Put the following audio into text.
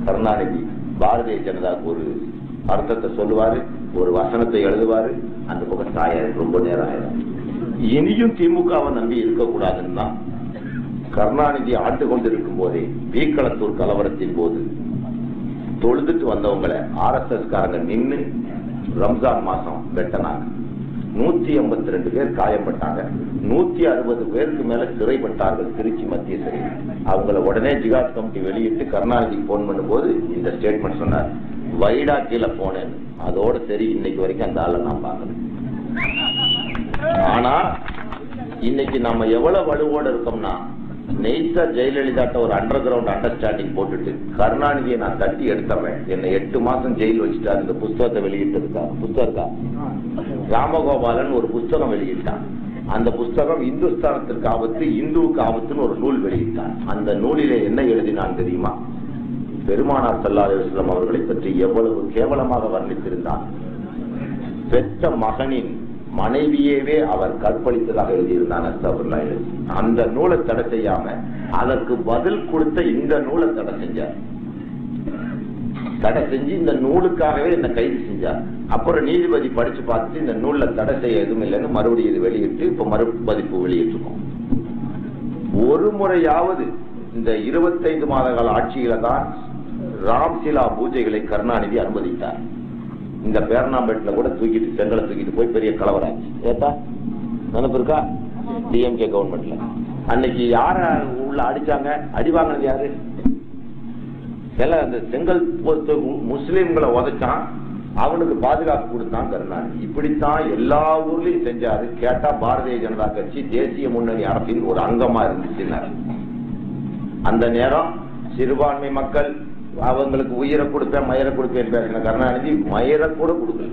கருணாநிதி பாரதிய ஜனதாவுக்கு ஒரு அர்த்தத்தை சொல்லுவாரு, ஒரு வசனத்தை எழுதுவாரு, அந்த பக்கம் சாய ரொம்ப நேரம் ஆயிடும். இனியும் திமுகவை நம்பி இருக்கக்கூடாதுன்னு தான் கருணாநிதி ஆண்டு கொண்டிருக்கும் போதே பீக்களத்தூர் கலவரத்தின் போது தொழுதுட்டு வந்தவங்களை RSS காரங்க நின்று ரம்ஜான் மாசம் வெட்டனாங்க. 182 பேர் காயப்பட்டாங்க, 160 பேருக்கு மேல சிறைப்பட்டார்கள் திருச்சி மத்திய சிறை. அவங்கள உடனே ஜிகாத் கமிட்டி வெளியிட்டு கருணாநிதிக்கு போன் பண்ணும் போது இந்த ஸ்டேட்மெண்ட் சொன்னார், வைடா கீழே போனேன். அதோட சரி, இன்னைக்கு வரைக்கும் அந்த ஆளை நான் பார்க்கல. ஆனா இன்னைக்கு நம்ம எவ்வளவு வலுவோட இருக்கோம்னா, நெய்சா ஜெயலலிதாட்ட ஒரு அண்டர் கிரவுண்ட் அண்டர்ஸ்டாண்டிங் போட்டுட்டு கருணாநிதியை நான் தட்டி எடுத்துறேன், என்னை 8 மாசம் ஜெயில் வச்சுட்டார். இந்த புஸ்தகத்தை வெளியிட்டு இருக்கா, புஸ்தகம் இருக்கா, ராமகோபாலன் ஒரு புஸ்தகம் வெளியிட்டான். அந்த புஸ்தகம் இந்துஸ்தானத்திற்கு ஆபத்து, இந்துவுக்கு ஆபத்துன்னு ஒரு நூல் வெளியிட்டான். அந்த நூலிலே என்ன எழுதினான் தெரியுமா? பெருமானார் ஸல்லல்லாஹு அலைஹி வஸல்லம் அவர்களை பற்றி எவ்வளவு கேவலமாக வர்ணித்திருந்தான். பெற்ற மகனின் மனைவியவே அவர் கற்பழித்ததாக எழுதியிருந்தான். அந்த நூலை தடை செய்யாம அதற்கு பதில் கொடுத்த இந்த நூலை தடை செஞ்சார். தடை செஞ்சு இந்த நூலுக்காகவே என்ன கைது செஞ்சார். அப்புறம் நீதிபதி படிச்சு பார்த்துட்டு இந்த நூல்ல தடை செய்ய எதுவும் இல்லைன்னு மறுபடியும் இது வெளியிட்டு இப்ப மறுபதிப்பு வெளியிட்டிருக்கோம். ஒரு முறையாவது இந்த 25 மாத கால ஆட்சியில தான் ராம்சிலா பூஜைகளை கருணாநிதி அனுமதித்தார். இந்த பேரணாம்பேட்டில கூட தூக்கிட்டு செங்கலை தூக்கிட்டு போய் பெரிய கலவராச்சு. ஏத்தா நினைப்பு இருக்கா? டிஎம்கே கவர்மெண்ட்ல அன்னைக்கு யார உள்ள அடிச்சாங்க, அடி வாங்கினது யாரு? அந்த செங்கல் முஸ்லிம்களை உதைச்சான், அவனுக்கு பாதுகாப்பு கொடுத்தான் கருணாநிதி. இப்படித்தான் எல்லா ஊர்லயும் செஞ்சாரு. கேட்டா பாரதிய ஜனதா கட்சி தேசிய முன்னணி அரசின் ஒரு அங்கமா இருந்துச்சு. அந்த நேரம் சிறுபான்மை மக்கள் அவங்களுக்கு உயிரை கொடுப்பேன் மயிரை கொடுப்பேன் பேசின கருணாநிதி மயிரை கூட கொடுக்கல.